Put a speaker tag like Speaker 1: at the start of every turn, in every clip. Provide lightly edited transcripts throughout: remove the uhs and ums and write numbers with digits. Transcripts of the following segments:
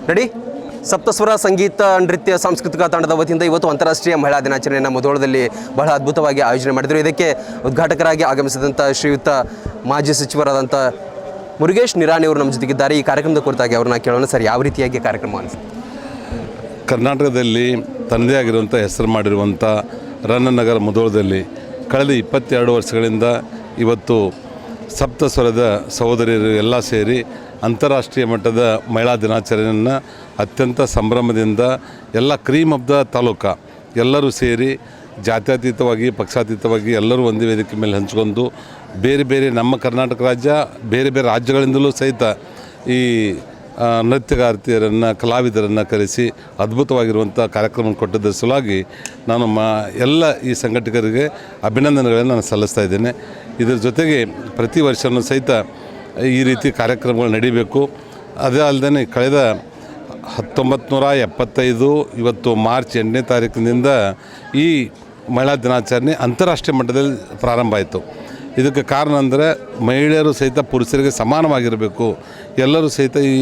Speaker 1: Ready Saptaswara ಸಂಗೀತ ನೃತ್ಯ ಸಾಂಸ್ಕೃತಿಕ ತಂಡದ ವತಿಯಿಂದ ಇವತ್ತು ಅಂತಾರಾಷ್ಟ್ರೀಯ ಮಹಿಳಾ ದಿನಾಚರಣೆಯನ್ನು ಮುಧೋಳದಲ್ಲಿ ಬಹಳ ಅದ್ಭುತವಾಗಿ ಆಯೋಜನೆ ಮಾಡಿದರು. ಇದಕ್ಕೆ ಉದ್ಘಾಟಕರಾಗಿ ಆಗಮಿಸಿದಂಥ ಶ್ರೀಯುತ ಮಾಜಿ ಸಚಿವರಾದಂಥ ಮುರುಗೇಶ್ ನಿರಾಣಿ ಅವರು ನಮ್ಮ ಜೊತೆಗಿದ್ದಾರೆ. ಈ ಕಾರ್ಯಕ್ರಮದ ಕುರಿತಾಗಿ ಅವ್ರನ್ನ ಕೇಳೋಣ. ಸರ್, ಯಾವ ರೀತಿಯಾಗಿ ಕಾರ್ಯಕ್ರಮ ಅನಿಸುತ್ತೆ?
Speaker 2: ಕರ್ನಾಟಕದಲ್ಲಿ ತನ್ನದೇ ಆಗಿರುವಂಥ ಹೆಸರು ಮಾಡಿರುವಂಥ ರನ್ನನಗರ ಮುಧೋಳದಲ್ಲಿ ಕಳೆದ 22 ವರ್ಷಗಳಿಂದ ಇವತ್ತು ಸಪ್ತಸ್ವರದ ಸಹೋದರಿಯರು ಎಲ್ಲ ಸೇರಿ ಅಂತಾರಾಷ್ಟ್ರೀಯ ಮಟ್ಟದ ಮಹಿಳಾ ದಿನಾಚರಣೆಯನ್ನು ಅತ್ಯಂತ ಸಂಭ್ರಮದಿಂದ ಎಲ್ಲ ಕ್ರೀಮ್ ಆಫ್ ದ ತಾಲೂಕು ಎಲ್ಲರೂ ಸೇರಿ ಜಾತ್ಯತೀತವಾಗಿ ಪಕ್ಷಾತೀತವಾಗಿ ಎಲ್ಲರೂ ಒಂದೇ ವೇದಿಕೆ ಮೇಲೆ ಹಂಚ್ಕೊಂಡು ಬೇರೆ ಬೇರೆ ನಮ್ಮ ಕರ್ನಾಟಕ ರಾಜ್ಯ ಬೇರೆ ಬೇರೆ ರಾಜ್ಯಗಳಿಂದಲೂ ಸಹಿತ ಈ ನೃತ್ಯಗಾರ್ತಿಯರನ್ನು ಕಲಾವಿದರನ್ನು ಕರೆಸಿ ಅದ್ಭುತವಾಗಿರುವಂಥ ಕಾರ್ಯಕ್ರಮ ಕೊಟ್ಟಿದ್ದರ ಸಲುವಾಗಿ ನಾನು ಎಲ್ಲ ಈ ಸಂಘಟಕರಿಗೆ ಅಭಿನಂದನೆಗಳನ್ನು ನಾನು ಸಲ್ಲಿಸ್ತಾ ಇದ್ದೇನೆ. ಇದರ ಜೊತೆಗೆ ಪ್ರತಿ ವರ್ಷವೂ ಸಹಿತ ಈ ರೀತಿ ಕಾರ್ಯಕ್ರಮಗಳು ನಡೀಬೇಕು. ಅದೇ ಅಲ್ಲದೆ ಕಳೆದ 1975 ಇವತ್ತು ಮಾರ್ಚ್ 8ನೇ ತಾರೀಕಿನಿಂದ ಈ ಮಹಿಳಾ ದಿನಾಚರಣೆ ಅಂತಾರಾಷ್ಟ್ರೀಯ ಮಟ್ಟದಲ್ಲಿ ಪ್ರಾರಂಭ ಆಯಿತು. ಇದಕ್ಕೆ ಕಾರಣ ಅಂದರೆ ಮಹಿಳೆಯರು ಸಹಿತ ಪುರುಷರಿಗೆ ಸಮಾನವಾಗಿರಬೇಕು, ಎಲ್ಲರೂ ಸಹಿತ ಈ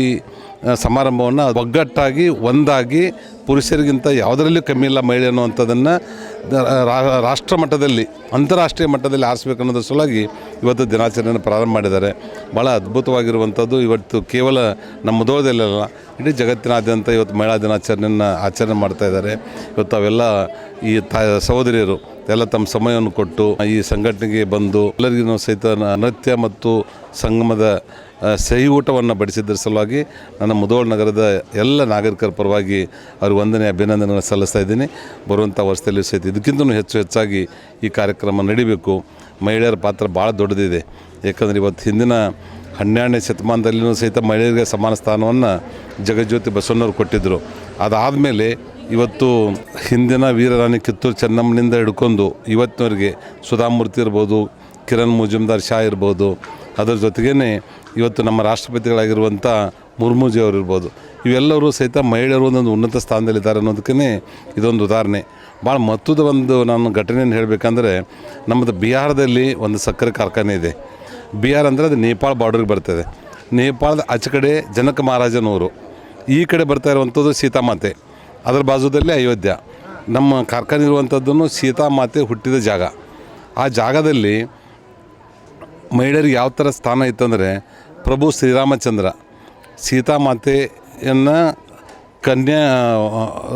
Speaker 2: ಸಮಾರಂಭವನ್ನು ಒಗ್ಗಟ್ಟಾಗಿ ಒಂದಾಗಿ ಪುರುಷರಿಗಿಂತ ಯಾವುದರಲ್ಲೂ ಕಮ್ಮಿ ಇಲ್ಲ ಮಹಿಳೆ ಅನ್ನುವಂಥದ್ದನ್ನು ರಾಷ್ಟ್ರ ಮಟ್ಟದಲ್ಲಿ ಅಂತಾರಾಷ್ಟ್ರೀಯ ಮಟ್ಟದಲ್ಲಿ ಆರಿಸಬೇಕು ಅನ್ನೋದ್ರ ಸಲುವಾಗಿ ಇವತ್ತು ದಿನಾಚರಣೆಯನ್ನು ಪ್ರಾರಂಭ ಮಾಡಿದ್ದಾರೆ. ಭಾಳ ಅದ್ಭುತವಾಗಿರುವಂಥದ್ದು. ಇವತ್ತು ಕೇವಲ ನಮ್ಮ ಮುಧೋಳದಲ್ಲೆಲ್ಲ ಇಡೀ ಜಗತ್ತಿನಾದ್ಯಂತ ಇವತ್ತು ಮಹಿಳಾ ದಿನಾಚರಣೆಯನ್ನು ಆಚರಣೆ ಮಾಡ್ತಾಯಿದ್ದಾರೆ. ಇವತ್ತು ಅವೆಲ್ಲ ಈ ಸಹೋದರಿಯರು ಎಲ್ಲ ತಮ್ಮ ಸಮಯವನ್ನು ಕೊಟ್ಟು ಈ ಸಂಘಟನೆಗೆ ಬಂದು ಎಲ್ಲರಿಗೂ ಸಹಿತ ನೃತ್ಯ ಮತ್ತು ಸಂಗಮದ ಸಿಹಿ ಊಟವನ್ನು ಬಡಿಸಿದ್ದರ ಸಲುವಾಗಿ ನನ್ನ ಮುಧೋಳ ನಗರದ ಎಲ್ಲ ನಾಗರಿಕರ ಪರವಾಗಿ ಅವ್ರಿಗೆ ವಂದನೆ ಅಭಿನಂದನೆಗಳನ್ನು ಸಲ್ಲಿಸ್ತಾ ಇದ್ದೀನಿ. ಬರುವಂಥ ವರ್ಷದಲ್ಲಿ ಸಹಿತ ಇದಕ್ಕಿಂತಲೂ ಹೆಚ್ಚಾಗಿ ಈ ಕಾರ್ಯಕ್ರಮ ನಡೀಬೇಕು. ಮಹಿಳೆಯರ ಪಾತ್ರ ಭಾಳ ದೊಡ್ಡದಿದೆ. ಏಕೆಂದರೆ ಇವತ್ತು ಹಿಂದಿನ 12ನೇ ಶತಮಾನದಲ್ಲಿಯೂ ಸಹಿತ ಮಹಿಳೆಯರಿಗೆ ಸಮಾನ ಸ್ಥಾನವನ್ನು ಜಗಜ್ಯೋತಿ ಬಸವಣ್ಣವ್ರು ಕೊಟ್ಟಿದ್ದರು. ಅದಾದಮೇಲೆ ಇವತ್ತು ಹಿಂದಿನ ವೀರರಾಣಿ ಕಿತ್ತೂರು ಚೆನ್ನಮ್ಮನಿಂದ ಹಿಡ್ಕೊಂಡು ಇವತ್ತಿನವರೆಗೆ ಸುಧಾಮೂರ್ತಿ ಇರ್ಬೋದು, ಕಿರಣ್ ಮುಜುಮ್ದಾರ್ ಶಾ ಇರ್ಬೋದು, ಅದರ ಜೊತೆಗೇ ಇವತ್ತು ನಮ್ಮ ರಾಷ್ಟ್ರಪತಿಗಳಾಗಿರುವಂಥ ಮುರ್ಮುಜಿಯವರು ಇರ್ಬೋದು, ಇವೆಲ್ಲರೂ ಸಹಿತ ಮಹಿಳೆಯರು ಒಂದೊಂದು ಉನ್ನತ ಸ್ಥಾನದಲ್ಲಿದ್ದಾರೆ ಅನ್ನೋದಕ್ಕೇ ಇದೊಂದು ಉದಾಹರಣೆ. ಭಾಳ ಮಹತ್ವದ ಒಂದು ನಾನು ಘಟನೆಯನ್ನು ಹೇಳಬೇಕಂದ್ರೆ, ನಮ್ಮದು ಬಿಹಾರದಲ್ಲಿ ಒಂದು ಸಕ್ಕರೆ ಕಾರ್ಖಾನೆ ಇದೆ. ಬಿಹಾರ ಅಂದರೆ ಅದು ನೇಪಾಳ ಬಾರ್ಡ್ರಿಗೆ ಬರ್ತದೆ. ನೇಪಾಳದ ಆಚೆ ಕಡೆ ಜನಕ ಮಹಾರಾಜನವರು, ಈ ಕಡೆ ಬರ್ತಾ ಇರುವಂಥದ್ದು ಸೀತಾಮಾತೆ, ಅದರ ಬಾಜುದಲ್ಲಿ ಅಯೋಧ್ಯ. ನಮ್ಮ ಕಾರ್ಖಾನೆ ಇರುವಂಥದ್ದನ್ನು ಸೀತಾಮಾತೆ ಹುಟ್ಟಿದ ಜಾಗ. ಆ ಜಾಗದಲ್ಲಿ ಮಹಿಳೆಯರಿಗೆ ಯಾವ ಥರ ಸ್ಥಾನ ಇತ್ತಂದರೆ, ಪ್ರಭು ಶ್ರೀರಾಮಚಂದ್ರ ಸೀತಾಮಾತೆಯನ್ನು ಕನ್ಯಾ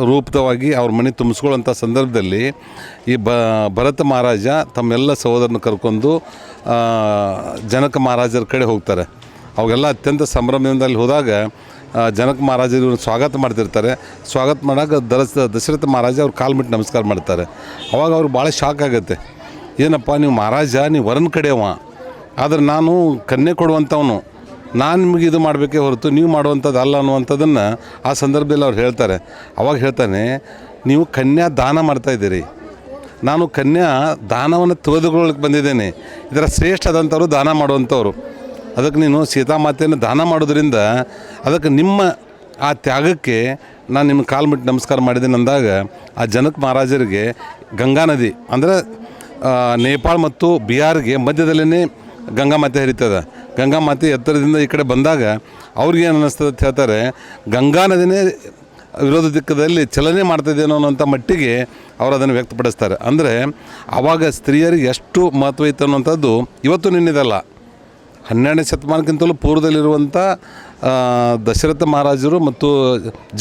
Speaker 2: ರೂಪದವಾಗಿ ಅವ್ರ ಮನೆ ತುಂಬಿಸ್ಕೊಳ್ಳೋಂಥ ಸಂದರ್ಭದಲ್ಲಿ ಈ ಭರತ ಮಹಾರಾಜ ತಮ್ಮೆಲ್ಲ ಸಹೋದರನ ಕರ್ಕೊಂಡು ಜನಕ ಮಹಾರಾಜರ ಕಡೆ ಹೋಗ್ತಾರೆ. ಅವಾಗೆಲ್ಲ ಅತ್ಯಂತ ಸಂಭ್ರಮದಿಂದ ಅಲ್ಲಿ ಹೋದಾಗ ಜನಕ ಮಹಾರಾಜರು ಸ್ವಾಗತ ಮಾಡ್ತಿರ್ತಾರೆ. ಸ್ವಾಗತ ಮಾಡಾಗ ದಶರಥ ಮಹಾರಾಜ ಅವ್ರು ಕಾಲು ಬಿಟ್ಟು ನಮಸ್ಕಾರ ಮಾಡ್ತಾರೆ. ಅವಾಗ ಅವ್ರಿಗೆ ಭಾಳ ಶಾಕ್ ಆಗುತ್ತೆ. ಏನಪ್ಪ, ನೀವು ಮಹಾರಾಜ, ನೀವು ವರನ ಕಡೆಯವ, ಆದರೆ ನಾನು ಕನ್ಯೆ ಕೊಡುವಂಥವನು, ನಾನು ನಿಮಗೆ ಇದು ಮಾಡಬೇಕೇ ಹೊರತು ನೀವು ಮಾಡುವಂಥದ್ದು ಅಲ್ಲ ಅನ್ನುವಂಥದ್ದನ್ನು ಆ ಸಂದರ್ಭದಲ್ಲಿ ಅವ್ರು ಹೇಳ್ತಾರೆ. ಅವಾಗ ಹೇಳ್ತಾನೆ, ನೀವು ಕನ್ಯಾ ದಾನ ಮಾಡ್ತಾಯಿದ್ದೀರಿ, ನಾನು ಕನ್ಯಾ ದಾನವನ್ನು ತೆಗೆದುಕೊಳ್ಳಕ್ಕೆ ಬಂದಿದ್ದೇನೆ, ಇದರ ಶ್ರೇಷ್ಠದಂಥವ್ರು ದಾನ ಮಾಡುವಂಥವ್ರು. ಅದಕ್ಕೆ ನೀನು ಸೀತಾಮಾತೆಯನ್ನು ದಾನ ಮಾಡೋದ್ರಿಂದ ಅದಕ್ಕೆ ನಿಮ್ಮ ಆ ತ್ಯಾಗಕ್ಕೆ ನಾನು ನಿಮ್ಮ ಕಾಲು ಮುಟ್ಟಿ ನಮಸ್ಕಾರ ಮಾಡಿದ್ದೇನೆ ಅಂದಾಗ ಆ ಜನಕ ಮಹಾರಾಜರಿಗೆ ಗಂಗಾ ನದಿ ಅಂದರೆ ನೇಪಾಳ ಮತ್ತು ಬಿಹಾರ್ಗೆ ಮಧ್ಯದಲ್ಲೇ ಗಂಗಾ ಮಾತೆ ಹರಿತದೆ. ಗಂಗಾ ಮಾತೆ ಎತ್ತರದಿಂದ ಈ ಕಡೆ ಬಂದಾಗ ಅವ್ರಿಗೆ ಏನು ಅನ್ನಿಸ್ತದೆ ಅಂತ ಹೇಳ್ತಾರೆ, ಗಂಗಾ ನದಿನೇ ವಿರೋಧ ದಿಕ್ಕದಲ್ಲಿ ಚಲನೆ ಮಾಡ್ತಾಯಿದ್ದೇನೋ ಅನ್ನೋಂಥ ಮಟ್ಟಿಗೆ ಅವರು ಅದನ್ನು ವ್ಯಕ್ತಪಡಿಸ್ತಾರೆ. ಅಂದರೆ ಆವಾಗ ಸ್ತ್ರೀಯರಿಗೆ ಎಷ್ಟು ಮಹತ್ವ ಇತ್ತು ಅನ್ನೋಂಥದ್ದು ಇವತ್ತು ನಿನ್ನಿದಲ್ಲ. 12ನೇ ಶತಮಾನಕ್ಕಿಂತಲೂ ಪೂರ್ವದಲ್ಲಿರುವಂಥ ದಶರಥ ಮಹಾರಾಜರು ಮತ್ತು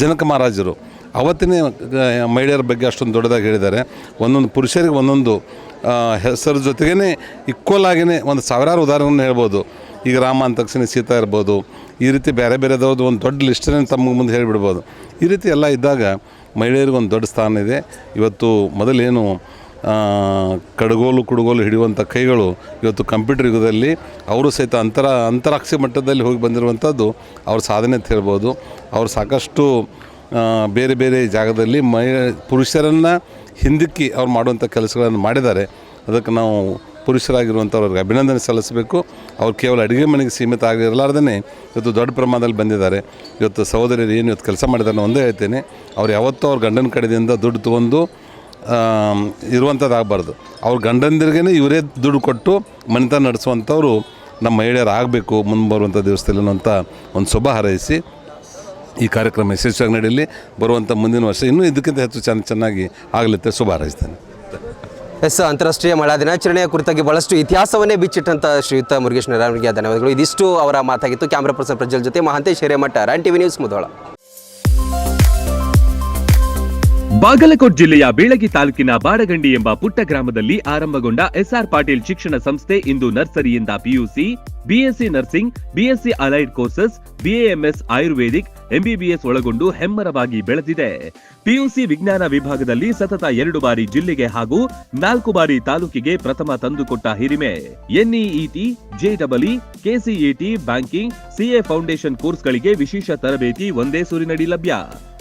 Speaker 2: ಜನಕ ಮಹಾರಾಜರು ಅವತ್ತಿನೇ ಮಹಿಳೆಯರ ಬಗ್ಗೆ ಅಷ್ಟೊಂದು ದೊಡ್ಡದಾಗಿ ಹೇಳಿದ್ದಾರೆ. ಒಂದೊಂದು ಪುರುಷರಿಗೆ ಒಂದೊಂದು ಹೆಸರು ಜೊತೆಗೇ ಈಕ್ವಲ್ ಆಗಿಯೇ ಒಂದು ಸಾವಿರಾರು ಉದಾಹರಣೆಯನ್ನು ಹೇಳ್ಬೋದು. ಈಗ ರಾಮ ಅಂದ ತಕ್ಷಣ ಸೀತಾ ಇರ್ಬೋದು, ಈ ರೀತಿ ಬೇರೆ ಬೇರೆದವ್ರದ್ದು ಒಂದು ದೊಡ್ಡ ಲಿಸ್ಟನ್ನೇ ತಮಗೆ ಮುಂದೆ ಹೇಳಿಬಿಡ್ಬೋದು. ಈ ರೀತಿ ಎಲ್ಲ ಇದ್ದಾಗ ಮಹಿಳೆಯರಿಗೆ ಒಂದು ದೊಡ್ಡ ಸ್ಥಾನ ಇದೆ. ಇವತ್ತು ಮೊದಲೇನು ಕುಡುಗೋಲು ಹಿಡಿಯುವಂಥ ಕೈಗಳು ಇವತ್ತು ಕಂಪ್ಯೂಟರ್ ಯುಗದಲ್ಲಿ ಅವರು ಸಹಿತ ಅಂತರಾಕ್ಷಿ ಮಟ್ಟದಲ್ಲಿ ಹೋಗಿ ಬಂದಿರುವಂಥದ್ದು ಅವ್ರ ಸಾಧನೆ ಅಂತ ಹೇಳ್ಬೋದು. ಅವರು ಸಾಕಷ್ಟು ಬೇರೆ ಬೇರೆ ಜಾಗದಲ್ಲಿ ಪುರುಷರನ್ನು ಹಿಂದಿಕ್ಕಿ ಅವ್ರು ಮಾಡುವಂಥ ಕೆಲಸಗಳನ್ನು ಮಾಡಿದ್ದಾರೆ. ಅದಕ್ಕೆ ನಾವು ಪುರುಷರಾಗಿರುವಂಥವ್ರಿಗೆ ಅಭಿನಂದನೆ ಸಲ್ಲಿಸಬೇಕು. ಅವ್ರು ಕೇವಲ ಅಡುಗೆ ಮನೆಗೆ ಸೀಮಿತ ಆಗಿರಲಾರ್ದೇ ಇವತ್ತು ದೊಡ್ಡ ಪ್ರಮಾಣದಲ್ಲಿ ಬಂದಿದ್ದಾರೆ. ಇವತ್ತು ಸಹೋದರಿಯರು ಏನು ಇವತ್ತು ಕೆಲಸ ಮಾಡಿದ್ದಾರೆ ಒಂದೇ ಹೇಳ್ತೇನೆ, ಅವ್ರು ಯಾವತ್ತೂ ಅವ್ರ ಗಂಡನ ಕಡೆಯಿಂದ ದುಡ್ಡು ತೊಗೊಂಡು ಇರುವಂಥದ್ದು ಆಗಬಾರ್ದು. ಅವ್ರ ಗಂಡಂದಿರಿಗೇ ಇವರೇ ದುಡ್ಡು ಕೊಟ್ಟು ಮನೆತನ ನಡೆಸುವಂಥವ್ರು ನಮ್ಮ ಮಹಿಳೆಯರು ಆಗಬೇಕು ಮುಂದೆ ಬರುವಂಥ ದಿವಸದಲ್ಲಿ ಅಂತ ಒಂದು ಶುಭ ಹಾರೈಸಿ ಈ ಕಾರ್ಯಕ್ರಮ ಯಶಸ್ವಿಯಾಗಿ ನಡೆಯಲಿ. ಬರುವಂಥ ಮುಂದಿನ ವರ್ಷ ಇನ್ನೂ ಇದಕ್ಕಿಂತ ಹೆಚ್ಚು ಚೆನ್ನಾಗಿ ಆಗಲಿಕ್ಕೆ ಶುಭ ಹಾರೈಸ್ತೇನೆ.
Speaker 1: ಎಸ್, ಅಂತಾರಾಷ್ಟ್ರೀಯ ಮಹಿಳಾ ದಿನಾಚರಣೆಯ ಕುರಿತಾಗಿ ಬಹಳಷ್ಟು ಇತಿಹಾಸವನ್ನೇ ಬಿಚ್ಚಿಟ್ಟಂಥ ಶ್ರೀಯುತ ಮುರುಗೇಶ್ ನರಾವರಿಗೆ ಧನ್ಯವಾದಗಳು. ಇದಿಷ್ಟು ಅವರ ಮಾತಾಗಿತ್ತು. ಕ್ಯಾಮ್ರಾ ಪರ್ಸನ್ ಪ್ರಜ್ವಲ್ ಜೊತೆ ಮಹಾಂತೇಶ್ ಹಿರೇಮಠ, ರಾನ್ ಟಿವಿ ನ್ಯೂಸ್, ಮುಧೋಳ.
Speaker 3: ಬಾಗಲಕೋಟ್ ಜಿಲ್ಲೆಯ ಬೀಳಗಿ ತಾಲೂಕಿನ ಬಾಡಗಂಡಿ ಎಂಬ ಪುಟ್ಟ ಗ್ರಾಮದಲ್ಲಿ ಆರಂಭಗೊಂಡ ಎಸ್ಆರ್ ಪಾಟೀಲ್ ಶಿಕ್ಷಣ ಸಂಸ್ಥೆ ಇಂದು ನರ್ಸರಿಯಿಂದ PUC, BSc nursing, BSc allied courses, BAMS Ayurvedic, MBBS ಒಳಗೊಂಡು ಹೆಮ್ಮರವಾಗಿ ಬೆಳೆದಿದೆ. ಪಿಯುಸಿ ವಿಜ್ಞಾನ ವಿಭಾಗದಲ್ಲಿ ಸತತ 2 ಬಾರಿ ಜಿಲ್ಲೆಗೆ ಹಾಗೂ 4 ಬಾರಿ ತಾಲೂಕಿಗೆ ಪ್ರಥಮ ತಂದುಕೊಟ್ಟ ಹಿರಿಮೆ. NEET, JEE, KCET, banking, CA foundation ಕೋರ್ಸ್ಗಳಿಗೆ ವಿಶೇಷ ತರಬೇತಿ ಒಂದೇ ಸೂರಿನಡಿ ಲಭ್ಯ.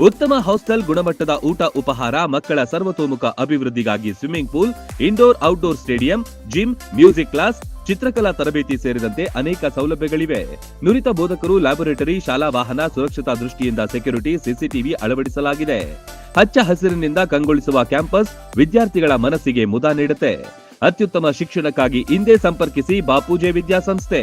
Speaker 3: ಉತ್ತಮ ಹಾಸ್ಟೆಲ್, ಗುಣಮಟ್ಟದ ಊಟ ಉಪಹಾರ, ಮಕ್ಕಳ ಸರ್ವತೋಮುಖ ಅಭಿವೃದ್ಧಿಗಾಗಿ swimming pool, indoor outdoor stadium, gym, music class, ಚಿತ್ರಕಲಾ ತರಬೇತಿ ಸೇರಿದಂತೆ ಅನೇಕ ಸೌಲಭ್ಯಗಳಿವೆ. ನುರಿತ ಬೋಧಕರು, ಲ್ಯಾಬೊರೇಟರಿ, ಶಾಲಾ ವಾಹನ, ಸುರಕ್ಷತಾ ದೃಷ್ಟಿಯಿಂದ ಸೆಕ್ಯೂರಿಟಿ, ಸಿಸಿಟಿವಿ ಅಳವಡಿಸಲಾಗಿದೆ. ಹಚ್ಚ ಹಸಿರಿನಿಂದ ಕಂಗೊಳಿಸುವ ಕ್ಯಾಂಪಸ್ ವಿದ್ಯಾರ್ಥಿಗಳ ಮನಸ್ಸಿಗೆ ಮುದ ನೀಡುತ್ತೆ. ಅತ್ಯುತ್ತಮ ಶಿಕ್ಷಣಕ್ಕಾಗಿ ಇಂದೇ ಸಂಪರ್ಕಿಸಿ ಬಾಪೂಜೆ ವಿದ್ಯಾಸಂಸ್ಥೆ.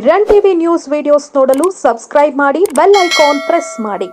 Speaker 4: ರನ್ ಟಿವಿ ನ್ಯೂಸ್ ವಿಡಿಯೋಸ್ ನೋಡಲು ಸಬ್ಸ್ಕ್ರೈಬ್ ಮಾಡಿ, ಬೆಲ್ ಐಕಾನ್ ಪ್ರೆಸ್ ಮಾಡಿ.